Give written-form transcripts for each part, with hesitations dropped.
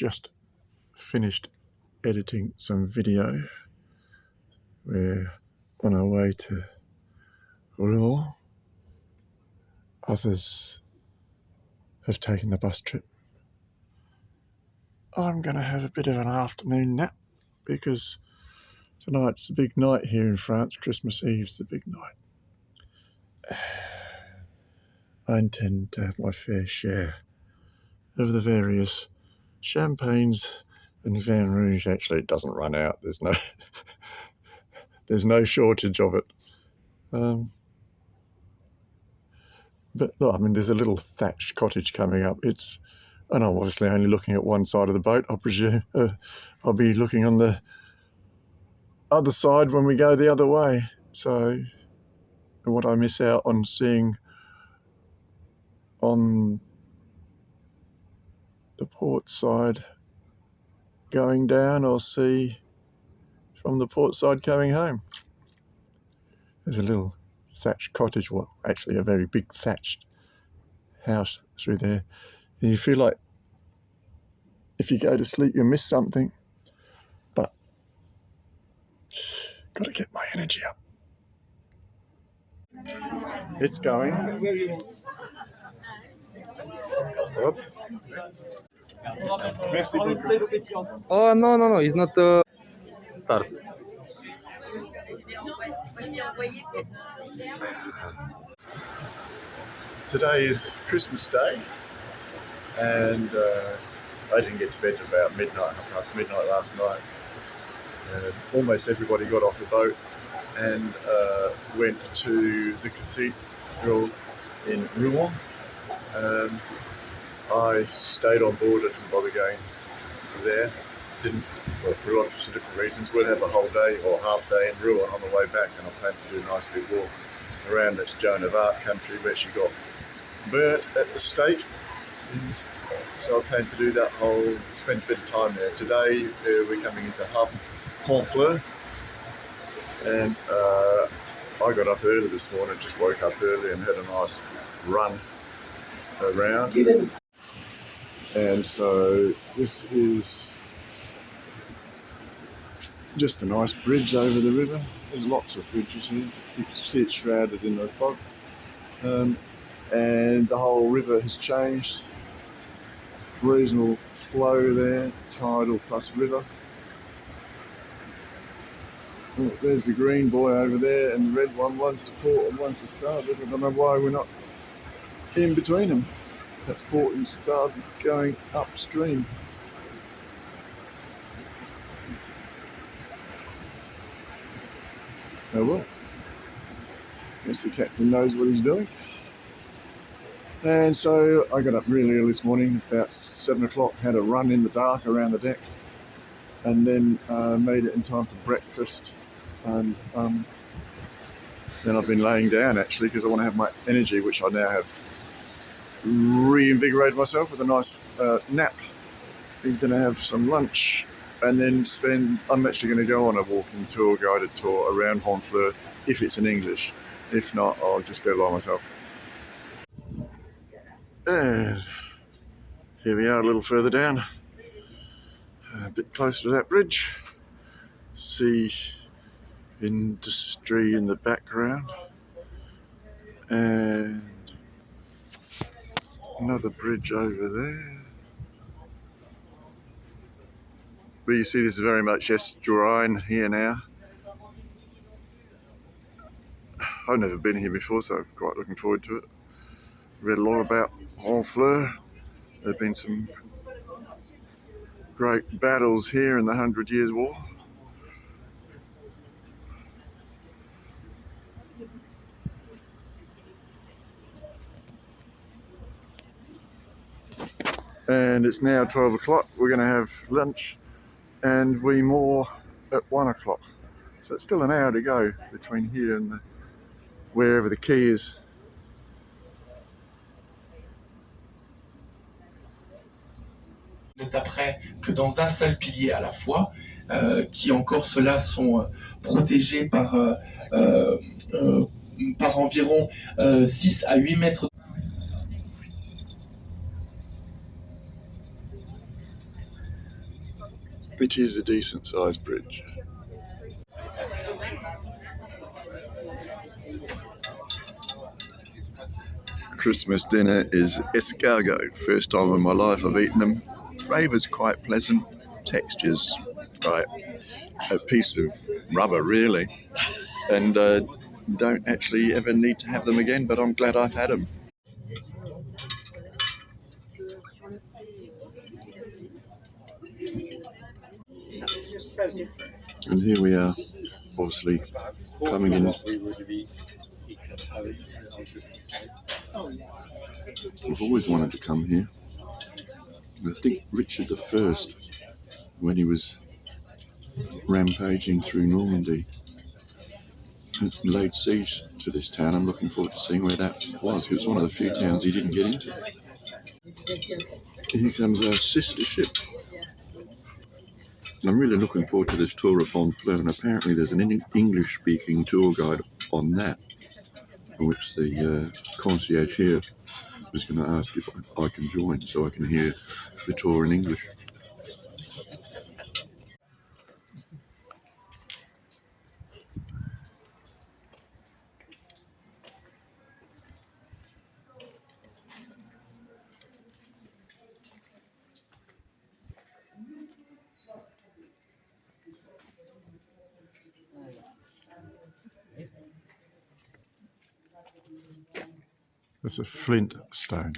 just finished editing some video. We're on our way to Rouen. Others have taken the bus trip. I'm going to have a bit of an afternoon nap because tonight's the big night here in France. Christmas Eve's the big night. I intend to have my fair share of the various champagnes and Vin Rouge. Actually, it doesn't run out. There's no shortage of it. But look, I mean, there's a little thatched cottage coming up. And I'm obviously only looking at one side of the boat. I presume I'll be looking on the other side when we go the other way. So what I miss out on seeing on the port side going down, I'll see from the port side coming home. There's a little thatched cottage, well, actually a very big thatched house through there. And you feel like if you go to sleep, you miss something, but got to get my energy up. It's going. Up. Merci beaucoup. Oh, no, it's not start. Today is Christmas Day, and I didn't get to bed till about midnight, half past midnight last night. Almost everybody got off the boat and went to the cathedral in Rouen. I stayed on board, I didn't bother going there. For lots of different reasons. We'll have a whole day or half day in Rouen on the way back, and I plan to do a nice big walk around this Joan of Arc country where she got burnt at the stake. And so I plan to do that spend a bit of time there. Today we're coming into Honfleur, and I got up early this morning, just woke up early and had a nice run around. And so this is just a nice bridge over the river. There's lots of bridges here. You can see it shrouded in the fog. And the whole river has changed. Reasonable flow there, tidal plus river. Oh, there's the green boy over there, and the red one. One's to port and one's to starboard. I don't know why we're not in between them. That's port and starboard going upstream. Oh well, I guess the captain knows what he's doing. And so I got up really early this morning, about 7 o'clock, had a run in the dark around the deck, and then made it in time for breakfast. And then I've been laying down actually because I want to have my energy, which I now have reinvigorated myself with a nice nap. He's going to have some lunch and then I'm actually going to go on a walking tour, guided tour around Honfleur if it's in English. If not, I'll just go by myself. And here we are a little further down, a bit closer to that bridge. See industry in the background and another bridge over there. But you see, this is very much estuarine here now. I've never been here before, so I'm quite looking forward to it. Read a lot about Honfleur. There have been some great battles here in the 100 Years' War. And it's now 12 o'clock. We're going to have lunch and we moor at 1 o'clock. So it's still an hour to go between here and wherever the quay is. Après que dans un seul pilier à la fois, qui encore ceux-là sont protégés par environ 6 à 8 mètres. It is a decent sized bridge. Christmas dinner is escargot. First time in my life I've eaten them. Flavour's quite pleasant. Texture's right. A piece of rubber really. And don't actually ever need to have them again, but I'm glad I've had them. And here we are, obviously coming in. I've always wanted to come here. I think Richard I, when he was rampaging through Normandy, laid siege to this town. I'm looking forward to seeing where that was. It was one of the few towns he didn't get into. Here comes our sister ship. I'm really looking forward to this tour of Honfleur, and apparently there's an English-speaking tour guide on that, which the concierge here was going to ask if I can join so I can hear the tour in English. That's a flint stone.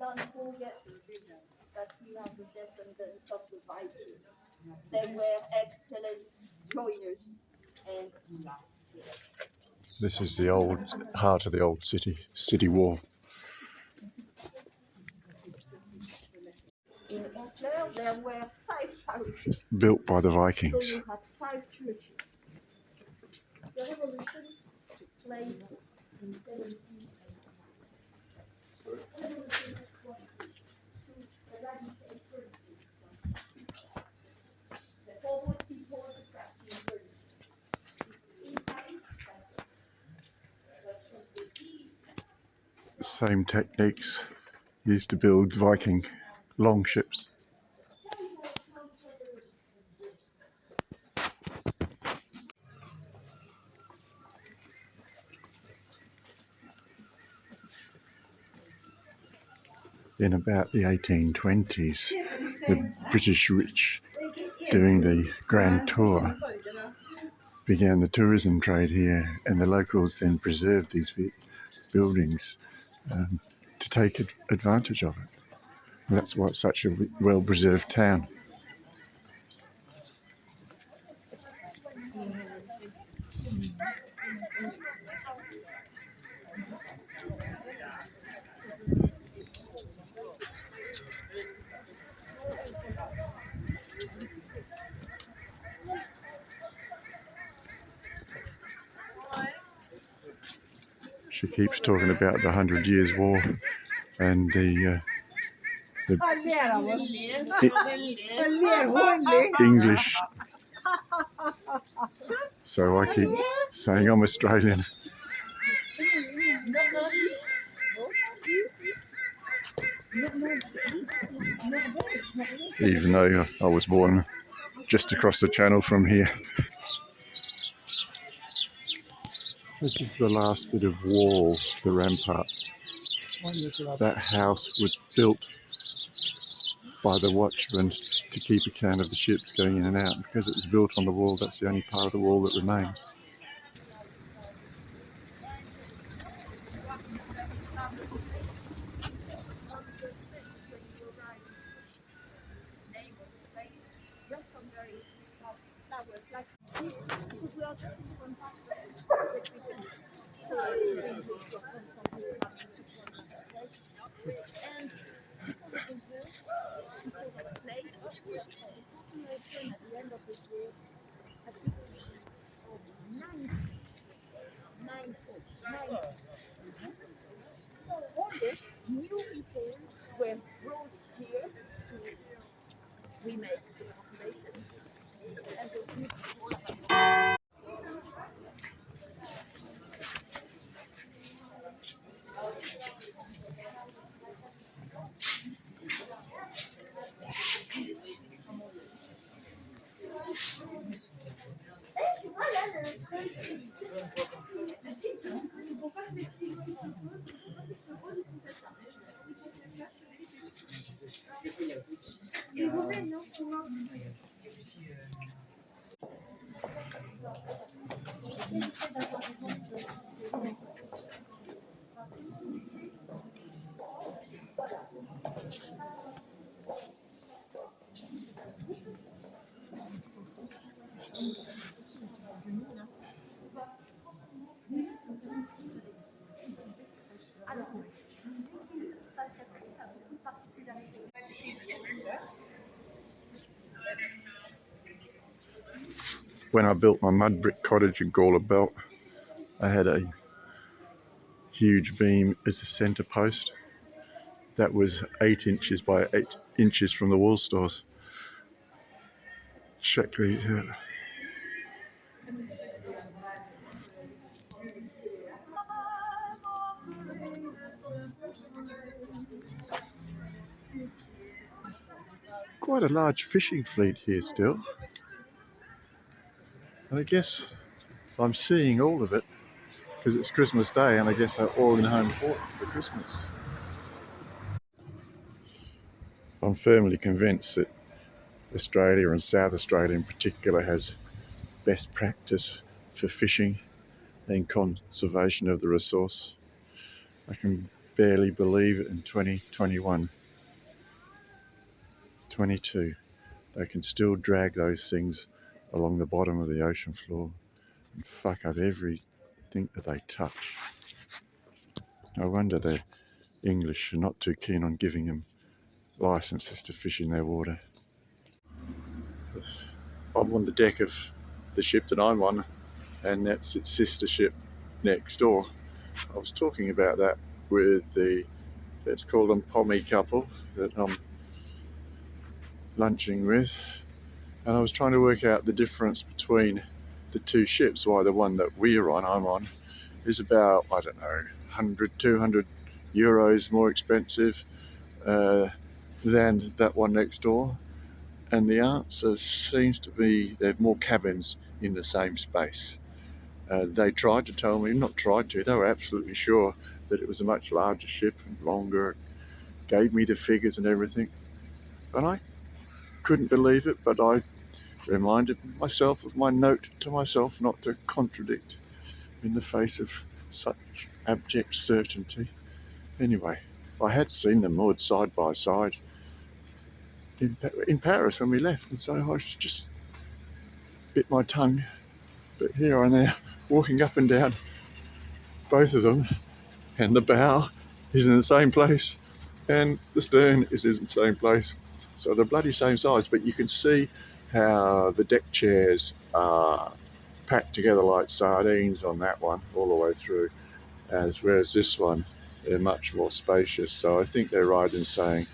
Don't forget that we are the descendants of the Vikings. They were excellent joiners and This is the old heart of the old city wall. in Honfleur there were 5 parishes. Built by the So Vikings. you had 5 churches. The revolution took place in 17. The forward people to practice Same techniques used to build Viking longships. In about the 1820s, the British rich doing the Grand Tour began the tourism trade here, and the locals then preserved these buildings to take advantage of it. And that's why it's such a well-preserved town. She keeps talking about the 100 Years' War and the English. So I keep saying I'm Australian. Even though I was born just across the channel from here. This is the last bit of wall, the rampart. That house was built by the watchmen to keep account of the ships going in and out. Because it was built on the wall, that's the only part of the wall that remains. because we are just in contact and at the end of this war, So one day, new people were brought here to remake the foundation, and those new people are When I built my mud brick cottage in Gawler Belt, I had a huge beam as a centre post. That was 8 inches by 8 inches from the wall stores. Check these out. Quite a large fishing fleet here still. And I guess I'm seeing all of it because it's Christmas Day and I guess they're all in home port for Christmas. I'm firmly convinced that Australia and South Australia in particular has best practice for fishing and conservation of the resource. I can barely believe it in 2021, 22. They can still drag those things along the bottom of the ocean floor and fuck up everything that they touch. No wonder the English are not too keen on giving them licenses to fish in their water. I'm on the deck of the ship that I'm on, and that's its sister ship next door. I was talking about that with the, let's call them Pommy couple that I'm lunching with, and I was trying to work out the difference between the two ships, why the one that I'm on, is about, I don't know, 100, 200 euros more expensive than that one next door. And the answer seems to be there are more cabins in the same space. They tried to tell me, not tried to, they were absolutely sure that it was a much larger ship and longer, gave me the figures and everything. And I couldn't believe it, but I reminded myself of my note to myself not to contradict in the face of such abject certainty. Anyway, I had seen them moored side by side in Paris when we left, and so I just bit my tongue. But here I am walking up and down both of them, and the bow is in the same place and the stern is in the same place. So they're bloody same size, but you can see how the deck chairs are packed together like sardines on that one all the way through, whereas this one, they're much more spacious. So I think they're right in saying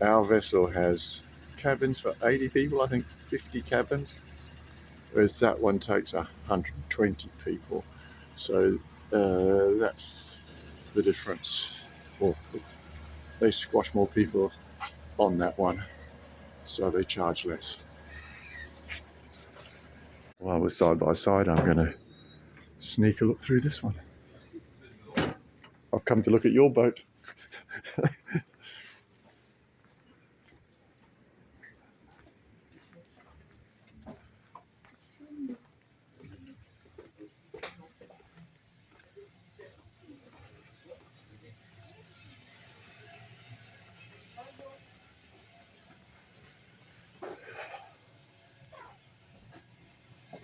our vessel has cabins for 80 people, I think 50 cabins, whereas that one takes 120 people. So that's the difference. Well, they squash more people on that one, so they charge less. While we're side by side, I'm going to sneak a look through this one. I've come to look at your boat.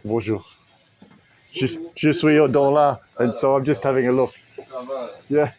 Bonjour. Je suis dans là, and so I'm just having a look. Yeah.